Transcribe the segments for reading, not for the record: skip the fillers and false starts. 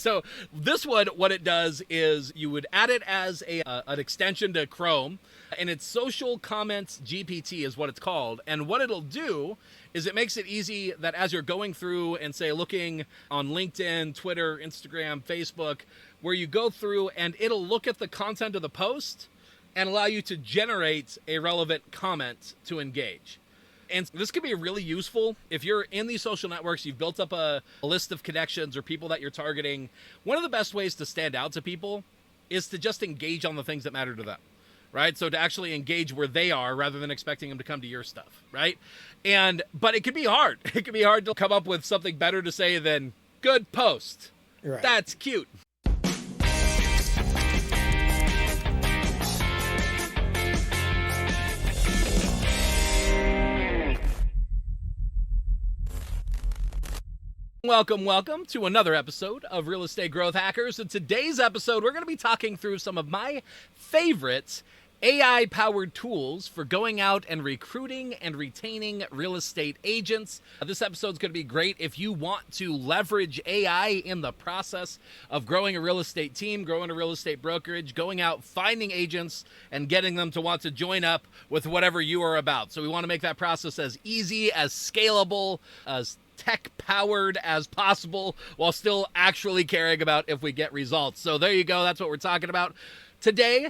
So this one, what it does is you would add it as an extension to Chrome, and it's Social Comments GPT is what it's called. And what it'll do is it makes it easy that as you're going through and, say, looking on LinkedIn, Twitter, Instagram, Facebook, where you go through and it'll look at the content of the post and allow you to generate a relevant comment to engage. And this can be really useful if you're in these social networks, you've built up a list of connections or people that you're targeting. One of the best ways to stand out to people is to just engage on the things that matter to them, right? So to actually engage where they are rather than expecting them to come to your stuff, right? But it can be hard. It can be hard to come up with something better to say than good post. Right. That's cute. Welcome to another episode of Real Estate Growth Hackers. In today's episode, we're going to be talking through some of my favorite AI-powered tools for going out and recruiting and retaining real estate agents. This episode is going to be great if you want to leverage AI in the process of growing a real estate team, growing a real estate brokerage, going out, finding agents, and getting them to want to join up with whatever you are about. So we want to make that process as easy, as scalable, as tech-powered as possible while still actually caring about if we get results. So there you go. That's what we're talking about. Today,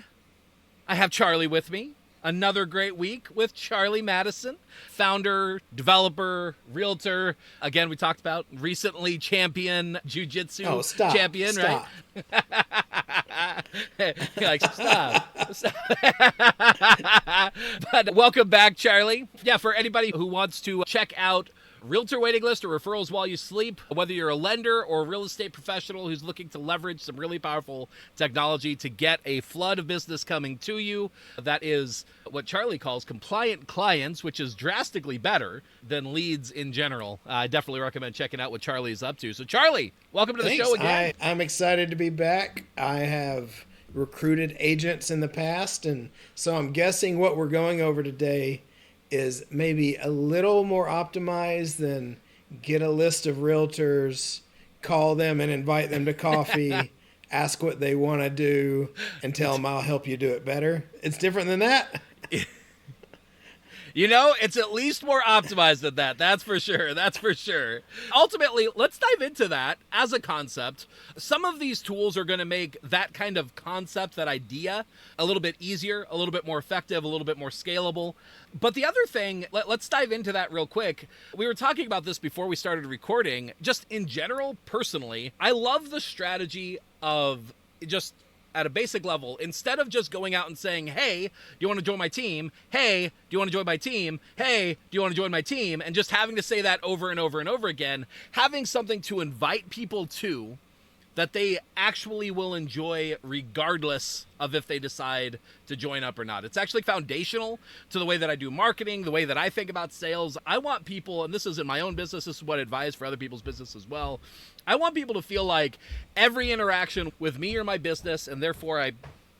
I have Charlie with me. Another great week with Charlie Madison, founder, developer, realtor. Again, we talked about recently champion jiu-jitsu champion, stop. Right? You're like, stop. But welcome back, Charlie. Yeah, for anybody who wants to check out Realtor waiting list or referrals while you sleep, whether you're a lender or a real estate professional who's looking to leverage some really powerful technology to get a flood of business coming to you, that is what Charlie calls compliant clients, which is drastically better than leads in general. I definitely recommend checking out what Charlie is up to. So Charlie, welcome to the show again. I'm excited to be back. I have recruited agents in the past, and so I'm guessing what we're going over today is maybe a little more optimized than get a list of realtors, call them and invite them to coffee, ask what they want to do, and tell them I'll help you do it better. It's different than that. You know, it's at least more optimized than that. That's for sure. That's for sure. Ultimately, let's dive into that as a concept. Some of these tools are going to make that kind of concept, that idea, a little bit easier, a little bit more effective, a little bit more scalable. But the other thing, let's dive into that real quick. We were talking about this before we started recording. Just in general, personally, I love the strategy of just at a basic level, instead of just going out and saying, hey, do you want to join my team? Hey, do you want to join my team? Hey, do you want to join my team? And just having to say that over and over and over again, having something to invite people to that they actually will enjoy regardless of if they decide to join up or not. It's actually foundational to the way that I do marketing, the way that I think about sales. I want people, and this is in my own business, this is what I advise for other people's business as well. I want people to feel like every interaction with me or my business, and therefore I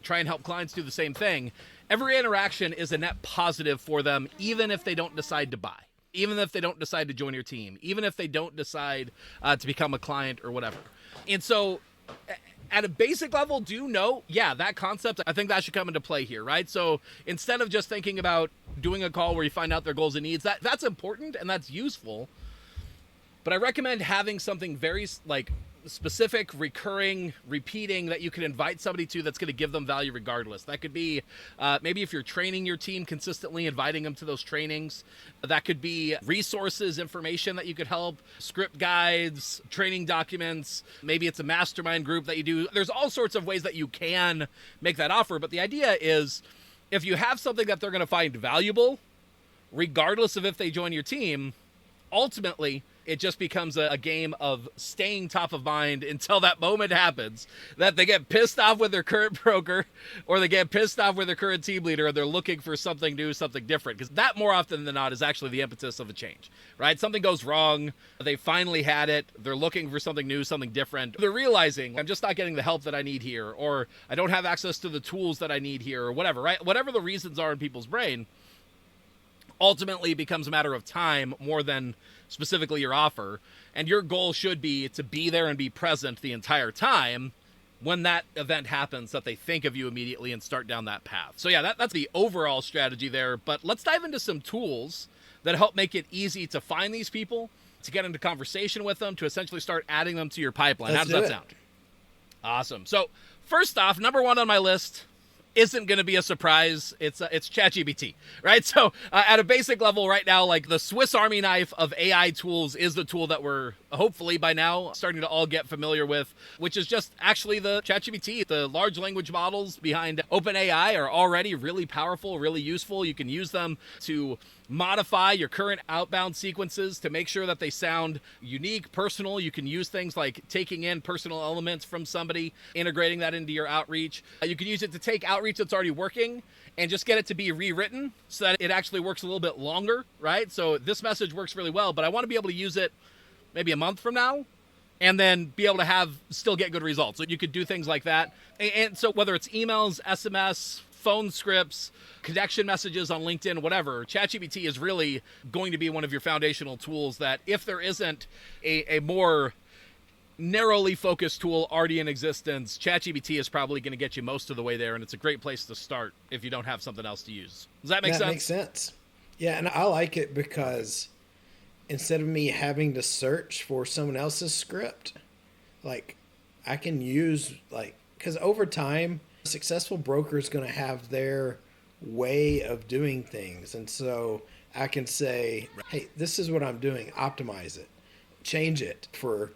try and help clients do the same thing, every interaction is a net positive for them, even if they don't decide to buy, even if they don't decide to join your team, even if they don't decide to become a client or whatever. And so at a basic level, do know, that concept, I think that should come into play here, right? So instead of just thinking about doing a call where you find out their goals and needs, that's important and that's useful. But I recommend having something very specific, recurring, repeating that you can invite somebody to that's going to give them value regardless. That could be maybe if you're training your team consistently, inviting them to those trainings. That could be resources, information that you could help, script guides, training documents. Maybe it's a mastermind group that you do. There's all sorts of ways that you can make that offer. But the idea is if you have something that they're going to find valuable, regardless of if they join your team, ultimately, it just becomes a game of staying top of mind until that moment happens that they get pissed off with their current broker or they get pissed off with their current team leader and they're looking for something new, something different. Because that more often than not is actually the impetus of a change, right? Something goes wrong. They finally had it. They're looking for something new, something different. They're realizing I'm just not getting the help that I need here, or I don't have access to the tools that I need here, or whatever, right? Whatever the reasons are in people's brain. ultimately becomes a matter of time more than specifically your offer. And your goal should be to be there and be present the entire time when that event happens, that they think of you immediately and start down that path. So yeah, that's the overall strategy there. But let's dive into some tools that help make it easy to find these people, to get into conversation with them, to essentially start adding them to your pipeline. How does that sound? Awesome. So first off, number one on my list isn't going to be a surprise. It's ChatGPT, right? So at a basic level right now, like the Swiss Army knife of AI tools is the tool that we're hopefully by now starting to all get familiar with, which is just actually the ChatGPT. The large language models behind OpenAI are already really powerful, really useful. You can use them to modify your current outbound sequences to make sure that they sound unique, personal. You can use things like taking in personal elements from somebody, integrating that into your outreach. You can use it to take outreach that's already working and just get it to be rewritten so that it actually works a little bit longer, right? So this message works really well, but I want to be able to use it maybe a month from now and then be able to still get good results. So you could do things like that. And so whether it's emails, SMS, phone scripts, connection messages on LinkedIn, whatever, ChatGPT is really going to be one of your foundational tools that if there isn't a more narrowly focused tool already in existence, ChatGPT is probably going to get you most of the way there, and it's a great place to start if you don't have something else to use. Does that make sense? That makes sense. Yeah, and I like it because instead of me having to search for someone else's script, like I can use because over time, a successful broker is going to have their way of doing things. And so I can say, hey, this is what I'm doing. Optimize it. Change it for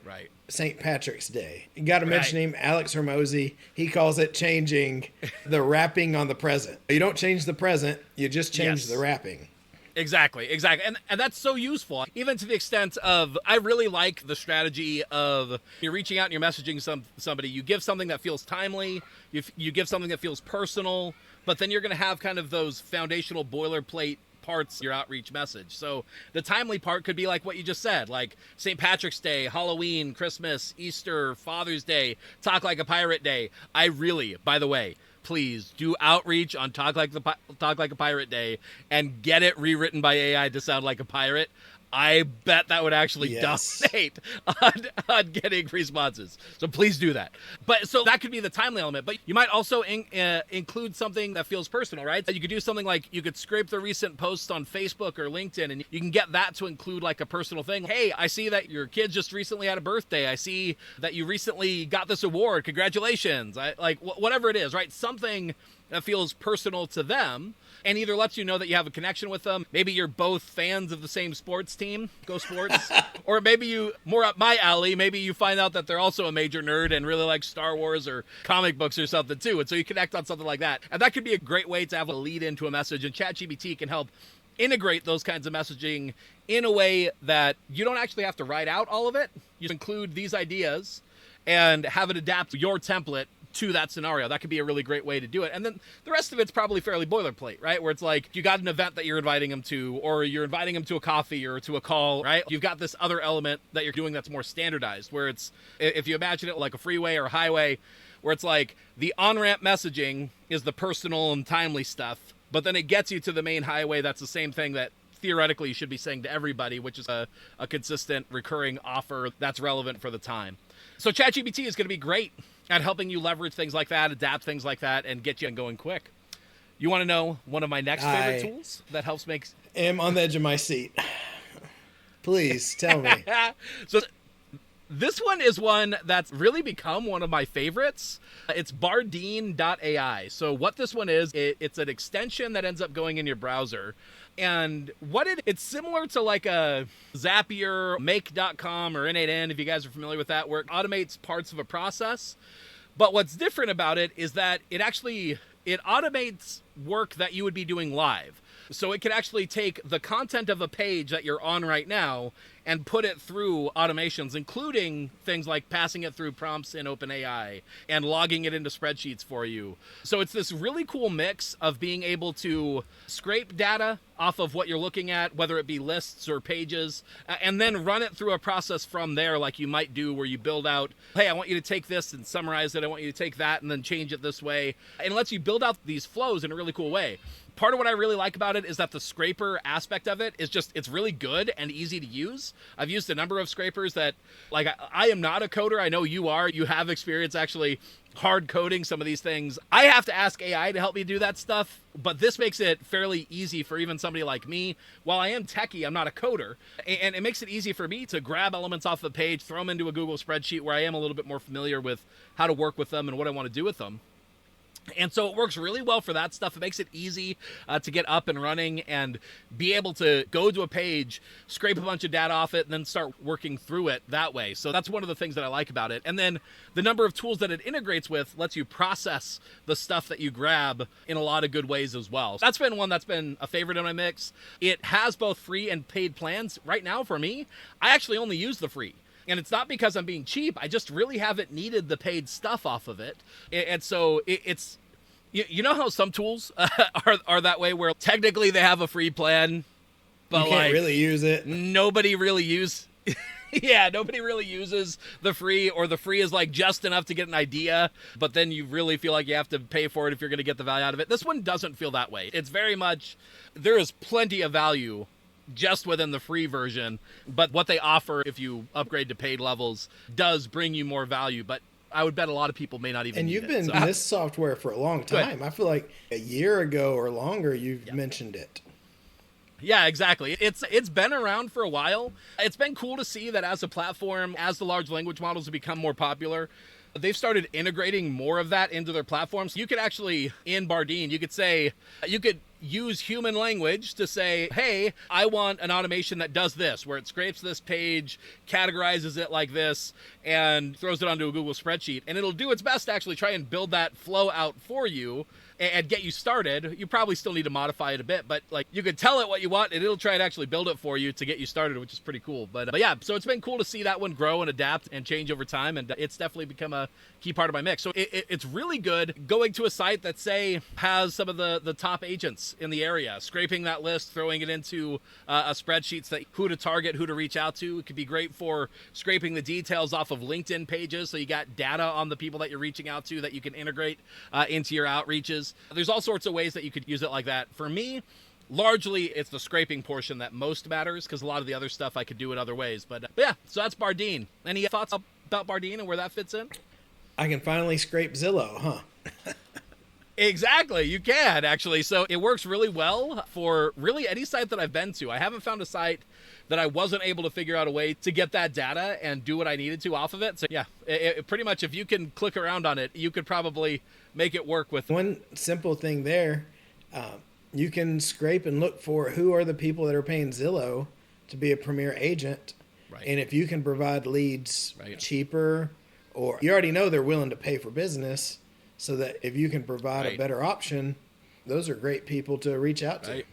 St. Patrick's Day. You got to mention him, Alex Hormozy. He calls it changing the wrapping on the present. You don't change the present. You just change the wrapping. Exactly. And that's so useful, even to the extent of, I really like the strategy of you're reaching out and you're messaging somebody, you give something that feels timely, you give something that feels personal, but then you're going to have kind of those foundational boilerplate parts of your outreach message. So the timely part could be like what you just said, like St. Patrick's Day, Halloween, Christmas, Easter, Father's Day, Talk Like a Pirate Day. I really, by the way, please do outreach on Talk Like a Pirate Day and get it rewritten by AI to sound like a pirate. I bet that would actually dominate on getting responses. So please do that. But so that could be the timely element. But you might also include something that feels personal, right? You could do something like you could scrape the recent posts on Facebook or LinkedIn, and you can get that to include like a personal thing. Hey, I see that your kid just recently had a birthday. I see that you recently got this award. Congratulations. Whatever it is, right? Something that feels personal to them and either lets you know that you have a connection with them. Maybe you're both fans of the same sports team, go sports. Or maybe you, more up my alley, maybe you find out that they're also a major nerd and really like Star Wars or comic books or something too. And so you connect on something like that. And that could be a great way to have a lead into a message. And ChatGPT can help integrate those kinds of messaging in a way that you don't actually have to write out all of it. You include these ideas and have it adapt your template to that scenario. That could be a really great way to do it. And then the rest of it's probably fairly boilerplate, right? Where it's like you got an event that you're inviting them to, or you're inviting them to a coffee or to a call, right? You've got this other element that you're doing that's more standardized, where it's, if you imagine it like a freeway or a highway, where it's like the on-ramp messaging is the personal and timely stuff, but then it gets you to the main highway. That's the same thing that theoretically you should be saying to everybody, which is a consistent recurring offer that's relevant for the time. So ChatGPT is going to be great at helping you leverage things like that, adapt things like that, and get you going quick. You want to know one of my next favorite tools that helps make... am on the edge of my seat. Please, tell me. So this one is one that's really become one of my favorites. It's Bardeen.ai. So what this one is, it's an extension that ends up going in your browser. And what it's similar to like a Zapier, Make.com, or N8N, if you guys are familiar with that, where it automates parts of a process. But what's different about it is that it automates work that you would be doing live. So it can actually take the content of a page that you're on right now and put it through automations, including things like passing it through prompts in OpenAI and logging it into spreadsheets for you. So it's this really cool mix of being able to scrape data off of what you're looking at, whether it be lists or pages, and then run it through a process from there, like you might do where you build out, hey, I want you to take this and summarize it. I want you to take that and then change it this way. And it lets you build out these flows in a really cool way. Part of what I really like about it is that the scraper aspect of it is just, it's really good and easy to use. I've used a number of scrapers that, like, I am not a coder. I know you are. You have experience actually hard coding some of these things. I have to ask AI to help me do that stuff, but this makes it fairly easy for even somebody like me. While I am techie, I'm not a coder, and it makes it easy for me to grab elements off the page, throw them into a Google spreadsheet where I am a little bit more familiar with how to work with them and what I want to do with them. And so it works really well for that stuff. It makes it easy to get up and running and be able to go to a page, scrape a bunch of data off it, and then start working through it that way. So that's one of the things that I like about it. And then the number of tools that it integrates with lets you process the stuff that you grab in a lot of good ways as well. So that's been one that's been a favorite in my mix. It has both free and paid plans. Right now, for me, I actually only use the free. And it's not because I'm being cheap. I just really haven't needed the paid stuff off of it. And so it's, you know how some tools are that way, where technically they have a free plan, but you can't really use it. Nobody really uses the free, or the free is like just enough to get an idea, but then you really feel like you have to pay for it if you're going to get the value out of it. This one doesn't feel that way. It's very much, there is plenty of value just within the free version, but what they offer if you upgrade to paid levels does bring you more value. But I would bet a lot of people may not even And need you've it. been in this software for a long time. I feel like a year ago or longer you've mentioned it. Yeah, exactly. It's been around for a while. It's been cool to see that as a platform, as the large language models have become more popular, they've started integrating more of that into their platforms. You could actually, in Bardeen, you could use human language to say, hey, I want an automation that does this, where it scrapes this page, categorizes it like this, and throws it onto a Google spreadsheet. And it'll do its best to actually try and build that flow out for you and get you started. You probably still need to modify it a bit, but like, you could tell it what you want and it'll try and actually build it for you to get you started, which is pretty cool. But yeah, so it's been cool to see that one grow and adapt and change over time, and it's definitely become a key part of my mix. So it's really good going to a site that, say, has some of the top agents in the area, scraping that list, throwing it into a spreadsheet, so that who to target, who to reach out to. It could be great for scraping the details off of LinkedIn pages, so you got data on the people that you're reaching out to that you can integrate into your outreaches. There's all sorts of ways that you could use it like that. For me, largely it's the scraping portion that most matters, because a lot of the other stuff I could do in other ways. But yeah, so that's Bardeen. Any thoughts about Bardeen and where that fits in? I can finally scrape Zillow, huh? Exactly, you can actually. So it works really well for really any site that I've been to. I haven't found a site that I wasn't able to figure out a way to get that data and do what I needed to off of it. So yeah, it pretty much, if you can click around on it, you could probably make it work with one simple thing there. You can scrape and look for who are the people that are paying Zillow to be a premier agent. Right. And if you can provide leads cheaper, or you already know they're willing to pay for business, so that if you can provide a better option, those are great people to reach out to. Right.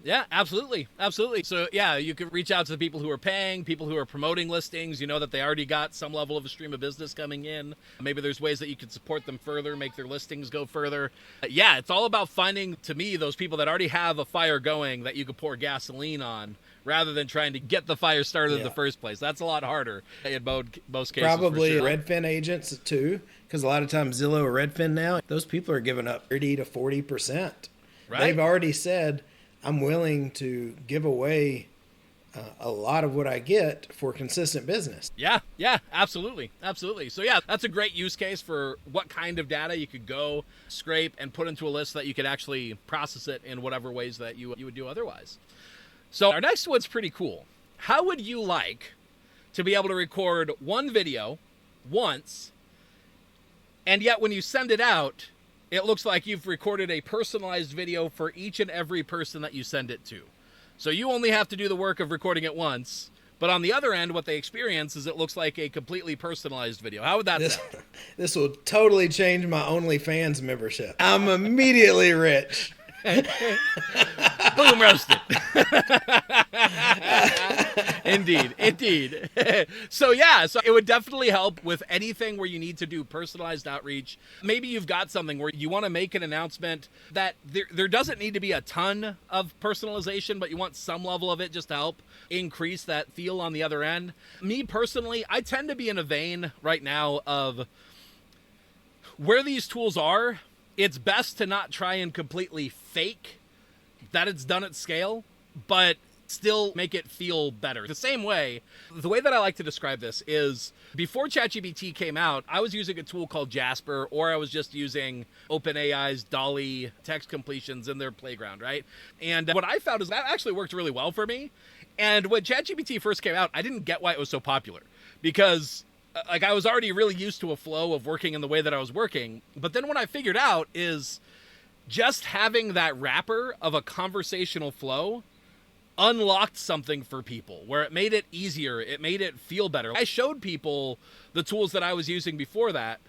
Yeah, absolutely. Absolutely. So yeah, you can reach out to the people who are paying, people who are promoting listings. You know that they already got some level of a stream of business coming in. Maybe there's ways that you could support them further, make their listings go further. Yeah, it's all about finding, to me, those people that already have a fire going that you could pour gasoline on, rather than trying to get the fire started in the first place. That's a lot harder in most cases. Probably for sure. Redfin agents too, because a lot of times Zillow or Redfin now, those people are giving up 30 to 40%. Right. They've already said, I'm willing to give away a lot of what I get for consistent business. Yeah, absolutely. So yeah, that's a great use case for what kind of data you could go scrape and put into a list that you could actually process it in whatever ways that you would do otherwise. So our next one's pretty cool. How would you like to be able to record one video once, and yet when you send it out, it looks like you've recorded a personalized video for each and every person that you send it to? So you only have to do the work of recording it once, but on the other end, what they experience is it looks like a completely personalized video. How would that sound? This will totally change my OnlyFans membership. I'm immediately rich. Boom, roasted. Indeed. So it would definitely help with anything where you need to do personalized outreach. Maybe you've got something where you want to make an announcement that there doesn't need to be a ton of personalization, but you want some level of it just to help increase that feel on the other end. Me personally, I tend to be in a vein right now of where these tools are. It's best to not try and completely fake that it's done at scale, but still make it feel better. The same way, the way that I like to describe this is before ChatGPT came out, I was using a tool called Jasper, or I was just using OpenAI's DALL-E text completions in their playground, right? And what I found is that actually worked really well for me. And when ChatGPT first came out, I didn't get why it was so popular, because like I was already really used to a flow of working in the way that I was working. But then what I figured out is just having that wrapper of a conversational flow unlocked something for people where it made it easier. It made it feel better. I showed people the tools that I was using before that,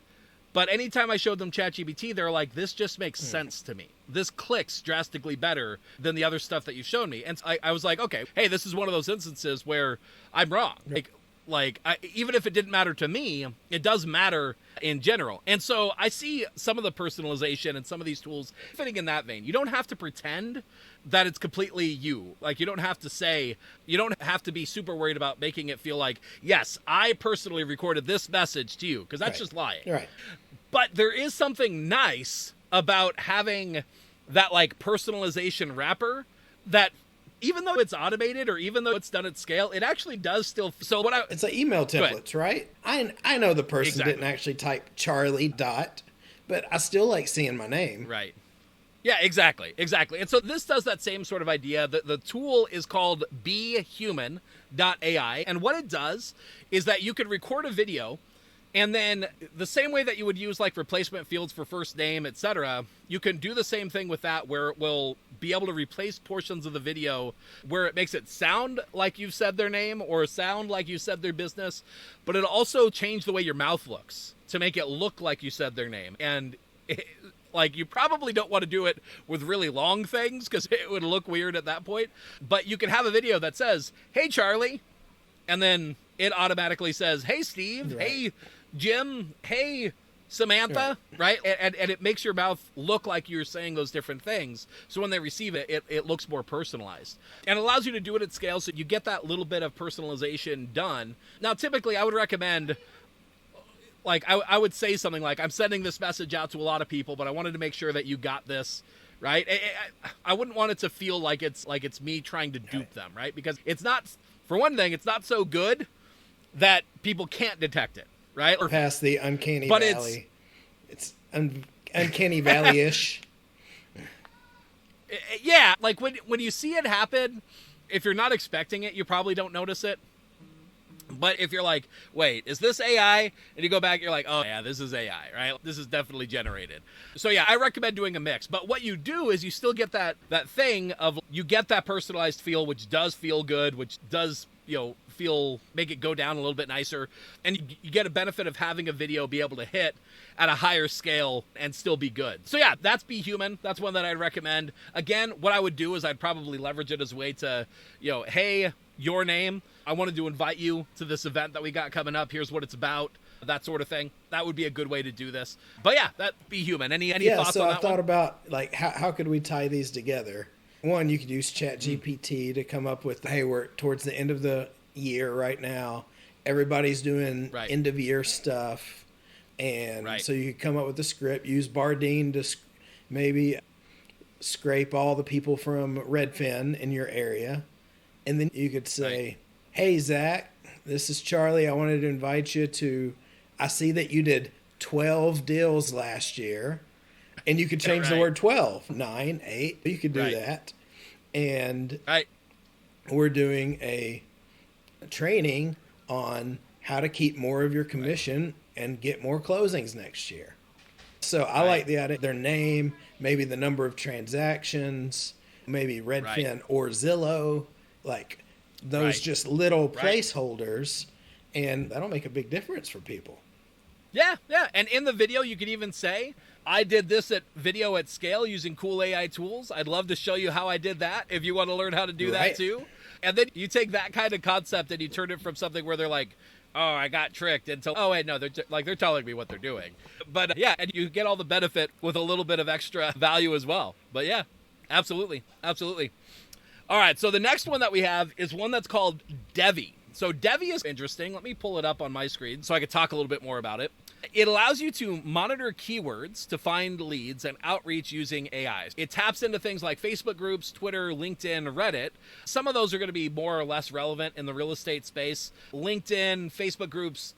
but anytime I showed them ChatGPT, they're like, this just makes sense to me. This clicks drastically better than the other stuff that you've shown me. And I was like, okay, hey, this is one of those instances where I'm wrong. Even if it didn't matter to me, it does matter in general. And so I see some of the personalization and some of these tools fitting in that vein. You don't have to pretend that it's completely you. Like, you don't have to be super worried about making it feel like, yes, I personally recorded this message to you, because that's just lying. Right. But there is something nice about having that like personalization wrapper that, even though it's automated or even though it's done at scale, it actually does still. So it's like email templates, right? I know the person didn't actually type Charlie dot, but I still like seeing my name. Right. Yeah, exactly. And so this does that same sort of idea. The tool is called behuman.ai. And what it does is that you could record a video, and then the same way that you would use like replacement fields for first name, etc., you can do the same thing with that, where it will be able to replace portions of the video where it makes it sound like you've said their name or sound like you said their business, but it'll also change the way your mouth looks to make it look like you said their name. And like, you probably don't want to do it with really long things because it would look weird at that point. But you can have a video that says, hey, Charlie, and then it automatically says, hey, Steve, hey, Jim, hey, Samantha, right? And it makes your mouth look like you're saying those different things. So when they receive it, it looks more personalized. And it allows you to do it at scale, so you get that little bit of personalization done. Now, typically, I would recommend, like, I would say something like, I'm sending this message out to a lot of people, but I wanted to make sure that you got this, right? I wouldn't want it to feel like it's me trying to dupe them, right? Because it's not, for one thing, it's not so good that people can't detect it. Right? Or past the uncanny valley. It's uncanny valley-ish. Yeah, like when you see it happen, if you're not expecting it, you probably don't notice it. But if you're like, wait, is this AI? And you go back, you're like, oh yeah, this is AI, right? This is definitely generated. So yeah, I recommend doing a mix. But what you do is you still get that thing of, you get that personalized feel, which does feel good, which does, make it go down a little bit nicer. And you get a benefit of having a video be able to hit at a higher scale and still be good. So yeah, that's Be Human. That's one that I'd recommend. Again, what I would do is I'd probably leverage it as a way to, hey, your name, I wanted to invite you to this event that we got coming up. Here's what it's about. That sort of thing. That would be a good way to do this. But yeah, that Be Human. Any thoughts on that? I thought about, like, how could we tie these together? One, you could use ChatGPT to come up with, hey, we're towards the end of the year right now. Everybody's doing end of year stuff. And so you could come up with a script, use Bardeen to maybe scrape all the people from Redfin in your area. And then you could say, hey, Zach, this is Charlie. I wanted to invite you to, I see that you did 12 deals last year. And you could change the word 12, 9, 8. You could do that. And we're doing a training on how to keep more of your commission and get more closings next year. So I like the idea, their name, maybe the number of transactions, maybe Redfin or Zillow, like those just little placeholders, and that'll make a big difference for people. Yeah. And in the video, you could even say, I did this at video at scale using cool AI tools. I'd love to show you how I did that if you want to learn how to do that too. And then you take that kind of concept and you turn it from something where they're like, oh, I got tricked, until, oh, wait, no, they're telling me what they're doing. But yeah, and you get all the benefit with a little bit of extra value as well. But yeah, absolutely. Absolutely. All right, so the next one that we have is one that's called Devi. So Devi is interesting. Let me pull it up on my screen so I could talk a little bit more about it. It allows you to monitor keywords to find leads and outreach using AI. It taps into things like Facebook groups, Twitter, LinkedIn, Reddit. Some of those are going to be more or less relevant in the real estate space. LinkedIn, Facebook groups,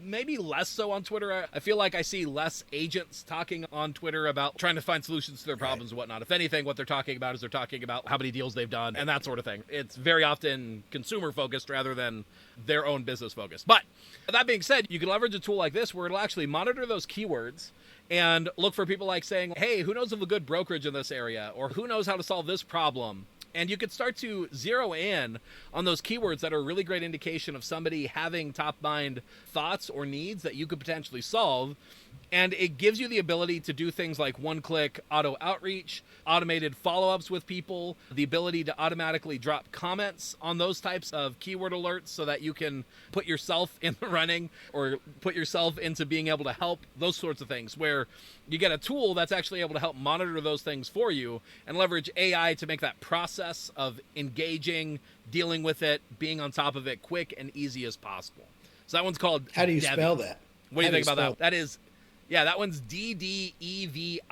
maybe less so on Twitter. I feel like I see less agents talking on Twitter about trying to find solutions to their problems and whatnot. If anything, what they're talking about is they're talking about how many deals they've done and that sort of thing. It's very often consumer focused rather than their own business focused. But that being said, you can leverage a tool like this where it'll actually monitor those keywords and look for people like saying, hey, who knows of a good brokerage in this area? Or who knows how to solve this problem? And you could start to zero in on those keywords that are a really great indication of somebody having top mind thoughts or needs that you could potentially solve. And it gives you the ability to do things like one-click auto outreach, automated follow-ups with people, the ability to automatically drop comments on those types of keyword alerts so that you can put yourself in the running or put yourself into being able to help, those sorts of things, where you get a tool that's actually able to help monitor those things for you and leverage AI to make that process of engaging, dealing with it, being on top of it quick and easy as possible. So that one's called How do you Devi. spell that? What do you think about that? That is... Yeah, that one's ddevi.com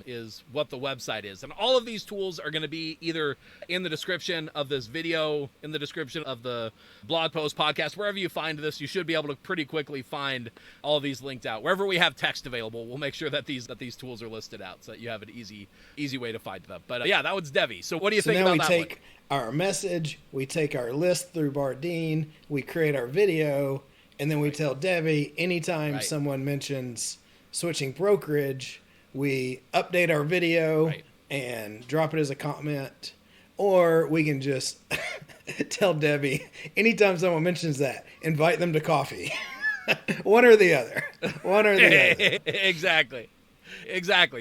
is what the website is. And all of these tools are going to be either in the description of this video, in the description of the blog post, podcast, wherever you find this. You should be able to pretty quickly find all of these linked out. Wherever we have text available, we'll make sure that these tools are listed out so that you have an easy way to find them. But yeah, that one's Devi. So what do you think about that one? So now we take our message, we take our list through Bardeen, we create our video, and then we tell Debbie, anytime someone mentions switching brokerage, we update our video and drop it as a comment. Or we can just tell Debbie, anytime someone mentions that, invite them to coffee. One or the other. One or the other. Exactly.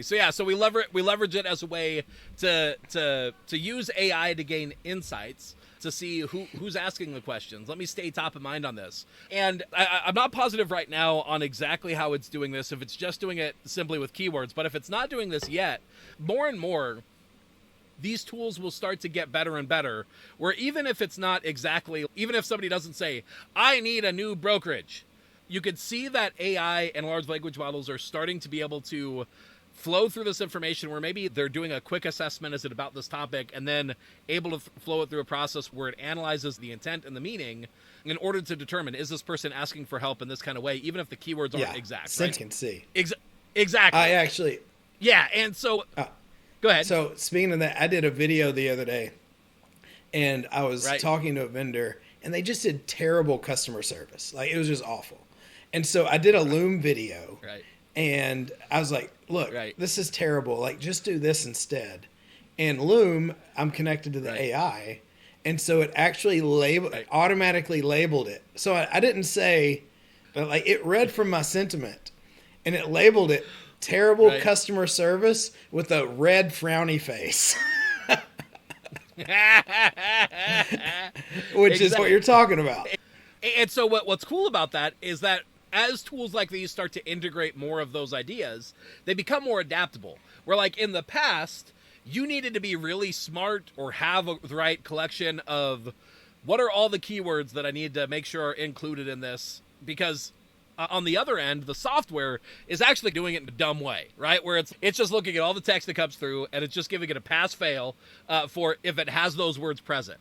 So yeah, so we leverage it as a way to use AI to gain insights, to see who's asking the questions. Let me stay top of mind on this. And I'm not positive right now on exactly how it's doing this, if it's just doing it simply with keywords. But if it's not doing this yet, more and more, these tools will start to get better and better, where even if somebody doesn't say, I need a new brokerage, you could see that AI and large language models are starting to be able to flow through this information where maybe they're doing a quick assessment, is it about this topic, and then able to flow it through a process where it analyzes the intent and the meaning in order to determine, is this person asking for help in this kind of way, even if the keywords aren't exact. Sense can see. Exactly. I actually... Yeah, and so... go ahead. So speaking of that, I did a video the other day, and I was talking to a vendor, and they just did terrible customer service. Like, it was just awful. And so I did a Loom video. Right. And I was like, look, this is terrible. Like, just do this instead. And Loom, I'm connected to the AI. And so it actually automatically labeled it. So I didn't say, but like, it read from my sentiment. And it labeled it terrible customer service with a red frowny face. Which is what you're talking about. And so what's cool about that is that as tools like these start to integrate more of those ideas, they become more adaptable. Where like in the past, you needed to be really smart or have the right collection of what are all the keywords that I need to make sure are included in this, because on the other end, the software is actually doing it in a dumb way, right? Where it's just looking at all the text that comes through and it's just giving it a pass-fail for if it has those words present.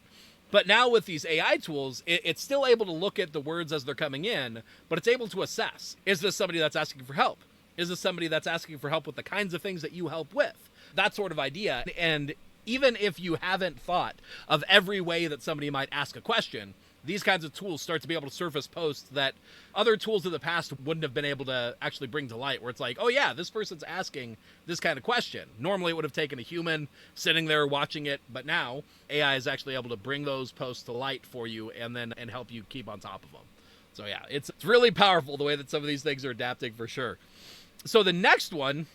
But now with these AI tools, it's still able to look at the words as they're coming in, but it's able to assess, is this somebody that's asking for help? Is this somebody that's asking for help with the kinds of things that you help with? That sort of idea. And even if you haven't thought of every way that somebody might ask a question, these kinds of tools start to be able to surface posts that other tools in the past wouldn't have been able to actually bring to light, where it's like, oh yeah, this person's asking this kind of question. Normally it would have taken a human sitting there watching it, but now AI is actually able to bring those posts to light for you and help you keep on top of them. So yeah, it's really powerful the way that some of these things are adapting for sure. So the next one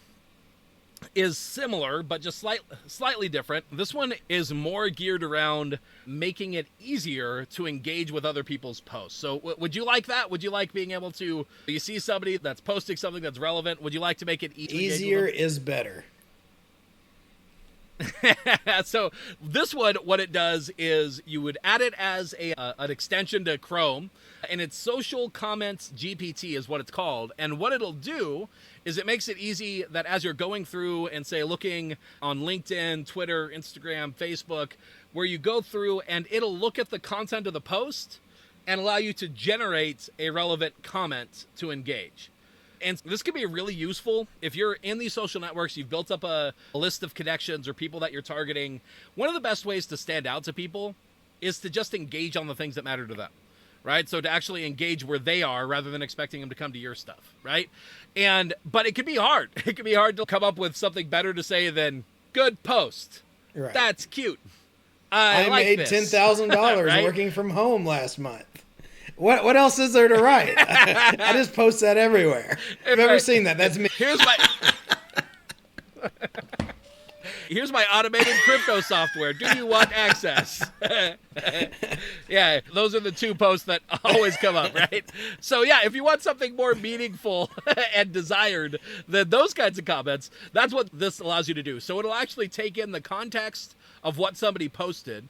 is similar, but just slightly different. This one is more geared around making it easier to engage with other people's posts. So would you like that? Would you like being able to, you see somebody that's posting something that's relevant, would you like to make it easier is better? So this one, what it does is you would add it as an extension to Chrome, and it's Social Comments GPT is what it's called. And what it'll do is it makes it easy that as you're going through and say looking on LinkedIn, Twitter, Instagram, Facebook, where you go through and it'll look at the content of the post and allow you to generate a relevant comment to engage. And this can be really useful if you're in these social networks, you've built up a list of connections or people that you're targeting. One of the best ways to stand out to people is to just engage on the things that matter to them, right? So to actually engage where they are rather than expecting them to come to your stuff, right? But it can be hard. It can be hard to come up with something better to say than good post. Right. That's cute. I like made this. $10,000 Right? working from home last month. What else is there to write? I just post that everywhere. If you've ever seen that, that's me. Here's my automated crypto software. Do you want access? Yeah, those are the two posts that always come up, right? So yeah, if you want something more meaningful and desired than those kinds of comments, that's what this allows you to do. So it'll actually take in the context of what somebody posted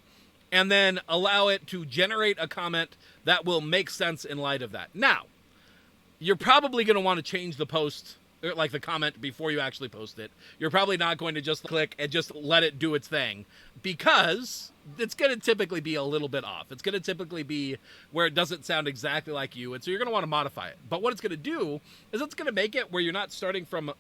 and then allow it to generate a comment that will make sense in light of that. Now, you're probably going to want to change the post, like the comment, before you actually post it. You're probably not going to just click and just let it do its thing, because it's going to typically be a little bit off. It's going to typically be where it doesn't sound exactly like you, and so you're going to want to modify it. But what it's going to do is it's going to make it where you're not starting from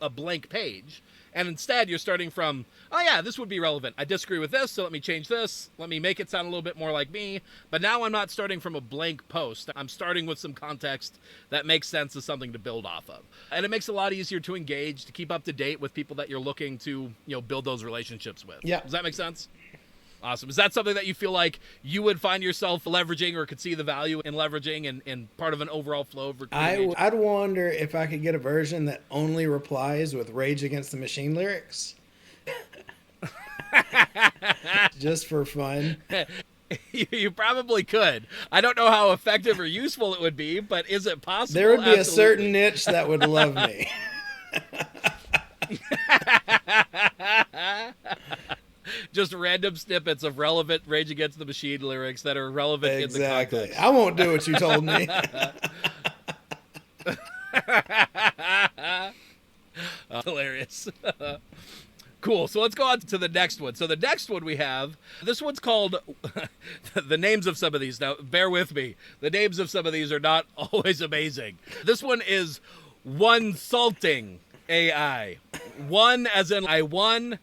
a blank page, and instead you're starting from, oh yeah, this would be relevant. I disagree with this, so let me change this. Let me make it sound a little bit more like me. But now I'm not starting from a blank post. I'm starting with some context that makes sense as something to build off of. And it makes it a lot easier to engage, to keep up to date with people that you're looking to, build those relationships with. Yeah. Does that make sense? Awesome. Is that something that you feel like you would find yourself leveraging or could see the value in leveraging and part of an overall flow of recruiting? I'd wonder if I could get a version that only replies with Rage Against the Machine lyrics. Just for fun. You probably could. I don't know how effective or useful it would be, but is it possible? There would be Absolutely. a certain niche that would love me. Just random snippets of relevant Rage Against the Machine lyrics that are relevant in the context. I won't do what you told me. Hilarious. Cool. So let's go on to the next one. So the next one we have, this one's called, the names of some of these, now bear with me, the names of some of these are not always amazing. This one is One Salting AI. One as in I won,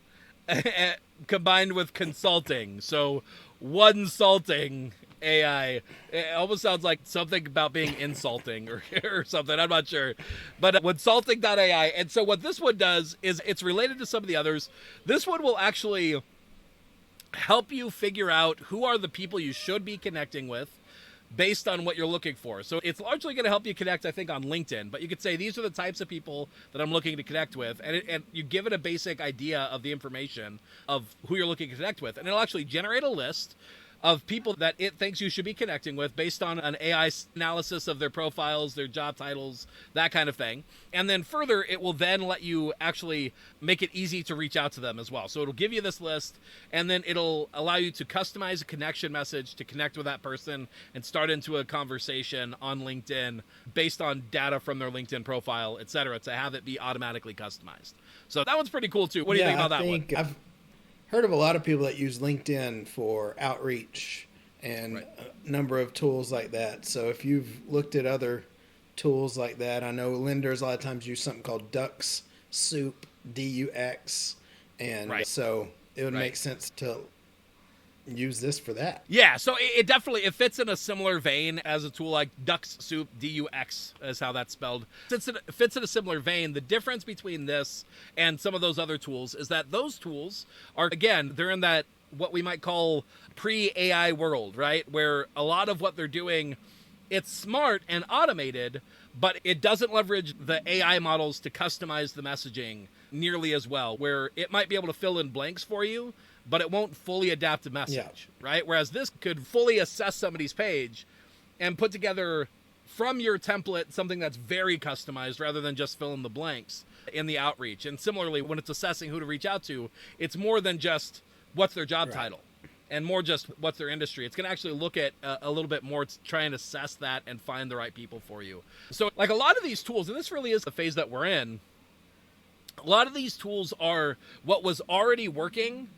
combined with consulting. So One Salting AI. It almost sounds like something about being insulting or something. I'm not sure. But OneSalting.ai. And so what this one does is it's related to some of the others. This one will actually help you figure out who are the people you should be connecting with based on what you're looking for. So it's largely going to help you connect, I think, on LinkedIn. But you could say these are the types of people that I'm looking to connect with. And you give it a basic idea of the information of who you're looking to connect with. And it'll actually generate a list of people that it thinks you should be connecting with based on an AI analysis of their profiles, their job titles, that kind of thing. And then further, it will then let you actually make it easy to reach out to them as well. So it'll give you this list, and then it'll allow you to customize a connection message to connect with that person and start into a conversation on LinkedIn based on data from their LinkedIn profile, et cetera, to have it be automatically customized. So that one's pretty cool too. What do you think about that one? I've heard of a lot of people that use LinkedIn for outreach and a number of tools like that. So if you've looked at other tools like that, I know lenders a lot of times use something called Dux Soup, DUX. And so it would make sense to use this for that. Yeah, so it definitely fits in a similar vein as a tool like Dux Soup, DUX is how that's spelled. It fits in a similar vein. The difference between this and some of those other tools is that those tools are, again, they're in that what we might call pre-AI world, right? Where a lot of what they're doing It's smart and automated, but it doesn't leverage the AI models to customize the messaging nearly as well, where it might be able to fill in blanks for you, but it won't fully adapt a message, right? Whereas this could fully assess somebody's page and put together from your template something that's very customized rather than just fill in the blanks in the outreach. And similarly, when it's assessing who to reach out to, it's more than just what's their job title and more just what's their industry. It's going to actually look at a little bit more to try and assess that and find the right people for you. So like a lot of these tools, and this really is the phase that we're in, a lot of these tools are what was already working,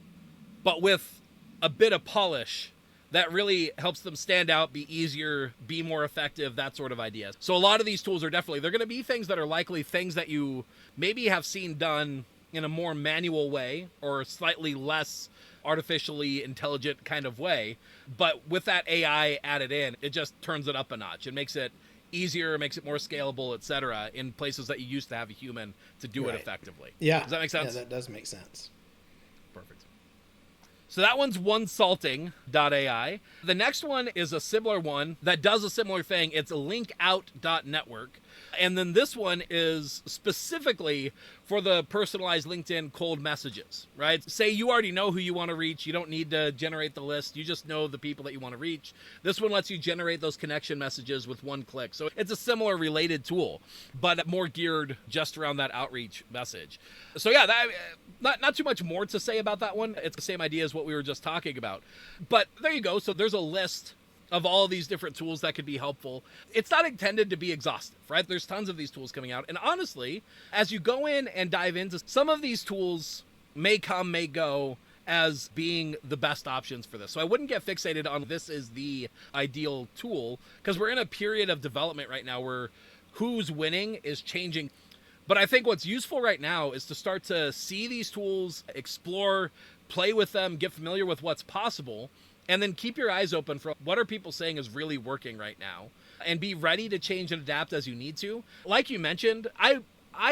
but with a bit of polish that really helps them stand out, be easier, be more effective, that sort of idea. So a lot of these tools are definitely, they're going to be things that are likely things that you maybe have seen done in a more manual way or slightly less artificially intelligent kind of way. But with that AI added in, it just turns it up a notch. It makes it easier, makes it more scalable, etc., in places that you used to have a human to do it effectively. Yeah. Does that make sense? Yeah, that does make sense. Perfect. So that one's onesalting.ai. The next one is a similar one that does a similar thing. It's linkout.network. And then this one is specifically for the personalized LinkedIn cold messages, right? Say you already know who you want to reach. You don't need to generate the list. You just know the people that you want to reach. This one lets you generate those connection messages with one click. So it's a similar related tool, but more geared just around that outreach message. So yeah, not too much more to say about that one. It's the same idea as what we were just talking about. But there you go. So there's a list of all of these different tools that could be helpful. It's not intended to be exhaustive, right? There's tons of these tools coming out. And honestly, as you go in and dive into some of these tools may come, may go as being the best options for this. So I wouldn't get fixated on this is the ideal tool because we're in a period of development right now where who's winning is changing. But I think what's useful right now is to start to see these tools, explore, play with them, get familiar with what's possible, and then keep your eyes open for what are people saying is really working right now and be ready to change and adapt as you need to. Like you mentioned, I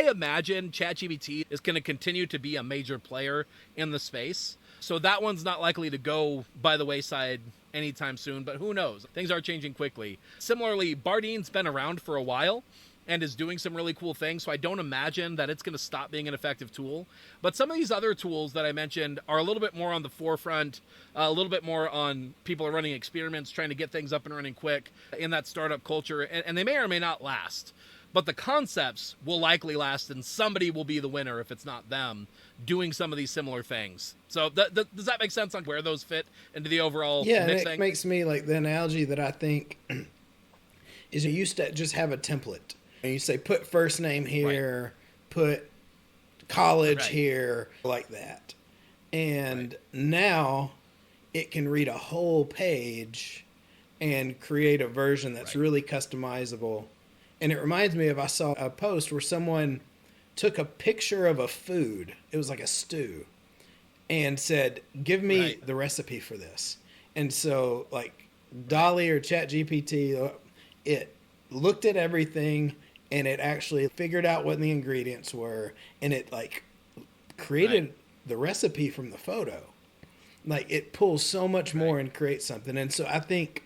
imagine ChatGPT is going to continue to be a major player in the space. So that one's not likely to go by the wayside anytime soon, but who knows? Things are changing quickly. Similarly, Bardine's been around for a while and is doing some really cool things. So I don't imagine that it's going to stop being an effective tool. But some of these other tools that I mentioned are a little bit more on the forefront, a little bit more on people are running experiments, trying to get things up and running quick in that startup culture. And they may or may not last. But the concepts will likely last, and somebody will be the winner if it's not them doing some of these similar things. So does that make sense on where those fit into the overall mix thing? It makes me like the analogy that I think is you used to just have a template. And you say, put first name here, put college here, like that. And now it can read a whole page and create a version that's really customizable. And it reminds me of, I saw a post where someone took a picture of a food. It was like a stew and said, give me the recipe for this. And so like Dolly or ChatGPT, it looked at everything and it actually figured out what the ingredients were, and it like created the recipe from the photo. Like it pulls so much more and creates something. And so I think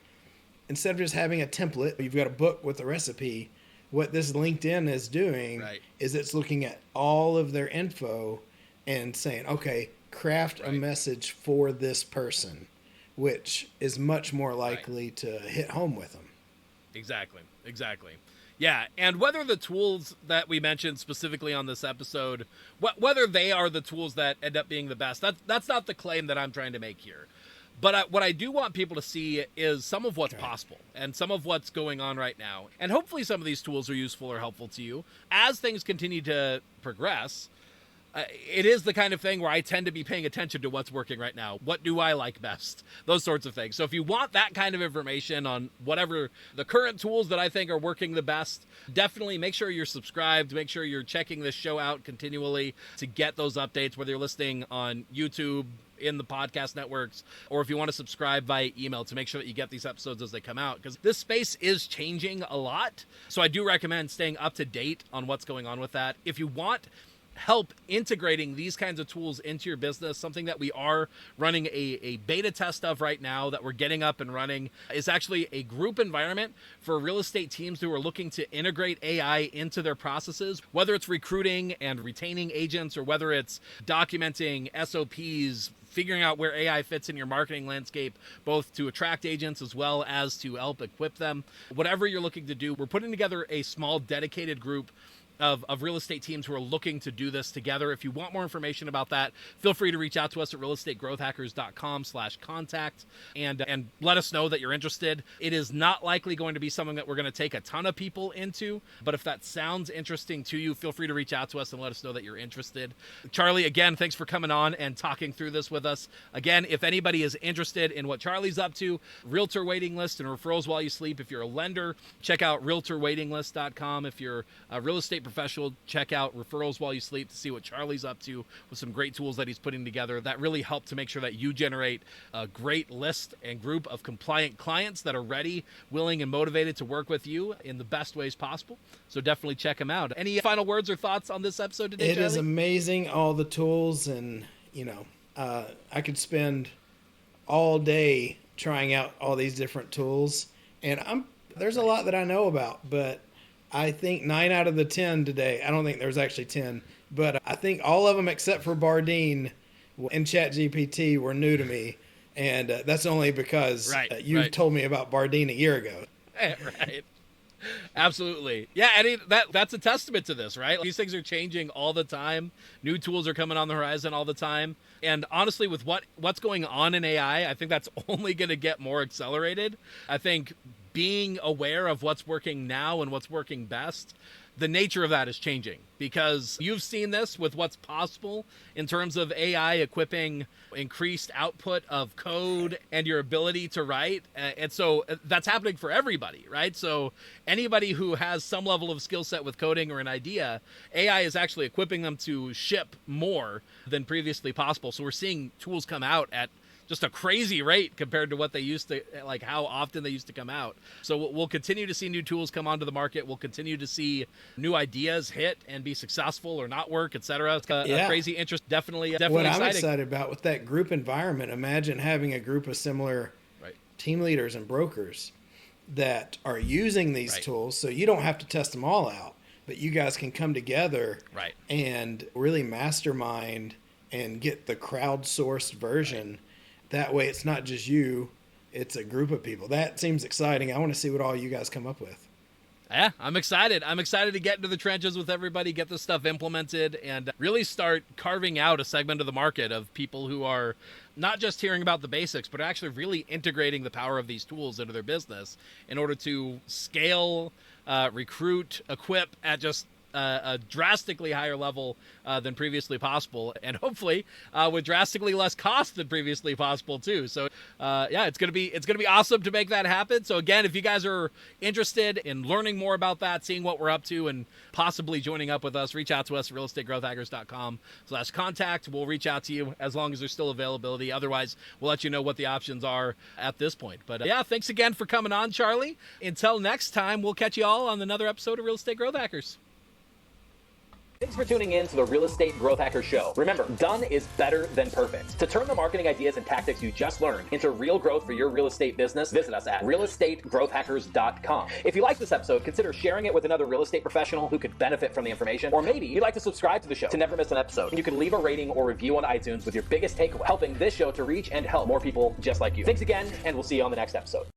instead of just having a template, you've got a book with a recipe. What this LinkedIn is doing is it's looking at all of their info and saying, okay, craft a message for this person, which is much more likely to hit home with them. Exactly. Yeah, and whether the tools that we mentioned specifically on this episode, whether they are the tools that end up being the best, that's not the claim that I'm trying to make here. But what I do want people to see is some of what's possible and some of what's going on right now. And hopefully some of these tools are useful or helpful to you. As things continue to progress, it is the kind of thing where I tend to be paying attention to what's working right now. What do I like best? Those sorts of things. So if you want that kind of information on whatever the current tools that I think are working the best, definitely make sure you're subscribed. Make sure you're checking this show out continually to get those updates, whether you're listening on YouTube, in the podcast networks, or if you want to subscribe via email to make sure that you get these episodes as they come out, because this space is changing a lot. So I do recommend staying up to date on what's going on with that. If you want help integrating these kinds of tools into your business. Something that we are running a beta test of right now that we're getting up and running is actually a group environment for real estate teams who are looking to integrate AI into their processes, whether it's recruiting and retaining agents or whether it's documenting SOPs, figuring out where AI fits in your marketing landscape, both to attract agents as well as to help equip them. Whatever you're looking to do, we're putting together a small dedicated group of real estate teams who are looking to do this together. If you want more information about that, feel free to reach out to us at realestategrowthhackers.com/contact and let us know that you're interested. It is not likely going to be something that we're going to take a ton of people into, but if that sounds interesting to you, feel free to reach out to us and let us know that you're interested. Charlie, again, thanks for coming on and talking through this with us. Again, if anybody is interested in what Charlie's up to, realtor waiting list and referrals while you sleep. If you're a lender, check out realtorwaitinglist.com. If you're a real estate professional, check out referrals while you sleep to see what Charlie's up to with some great tools that he's putting together that really help to make sure that you generate a great list and group of compliant clients that are ready, willing, and motivated to work with you in the best ways possible. So definitely check him out. Any final words or thoughts on this episode today, Charlie? It is amazing, all the tools, and I could spend all day trying out all these different tools, and there's a lot that I know about, but I think 9 out of the 10 today, I don't think there's actually 10, but I think all of them except for Bardeen and ChatGPT were new to me. And that's only because you've told me about Bardeen a year ago. Right. Absolutely. Yeah, and that's a testament to this, right? These things are changing all the time. New tools are coming on the horizon all the time. And honestly, with what's going on in AI, I think that's only going to get more accelerated. I think being aware of what's working now and what's working best, the nature of that is changing, because you've seen this with what's possible in terms of AI equipping increased output of code and your ability to write. And so that's happening for everybody, right? So anybody who has some level of skill set with coding or an idea, AI is actually equipping them to ship more than previously possible. So we're seeing tools come out at just a crazy rate compared to what they used to, like how often they used to come out. So we'll continue to see new tools come onto the market. We'll continue to see new ideas hit and be successful or not work, etc. It's a crazy interest. Definitely what exciting. I'm excited about with that group environment, imagine having a group of similar team leaders and brokers that are using these tools, so you don't have to test them all out, but you guys can come together and really mastermind and get the crowdsourced version. That way it's not just you, it's a group of people. That seems exciting. I want to see what all you guys come up with. Yeah, I'm excited. I'm excited to get into the trenches with everybody, get this stuff implemented, and really start carving out a segment of the market of people who are not just hearing about the basics, but actually really integrating the power of these tools into their business in order to scale, recruit, equip at just a drastically higher level than previously possible, and hopefully with drastically less cost than previously possible too. So it's gonna be awesome to make that happen. So again, if you guys are interested in learning more about that, seeing what we're up to, and possibly joining up with us, reach out to us at realestategrowthhackers.com/contact. We'll reach out to you as long as there's still availability. Otherwise, we'll let you know what the options are at this point. But thanks again for coming on, Charlie. Until next time, we'll catch you all on another episode of Real Estate Growth Hackers. Thanks for tuning in to the Real Estate Growth Hacker Show. Remember, done is better than perfect. To turn the marketing ideas and tactics you just learned into real growth for your real estate business, visit us at realestategrowthhackers.com. If you like this episode, consider sharing it with another real estate professional who could benefit from the information. Or maybe you'd like to subscribe to the show to never miss an episode. You can leave a rating or review on iTunes with your biggest takeaway, helping this show to reach and help more people just like you. Thanks again, and we'll see you on the next episode.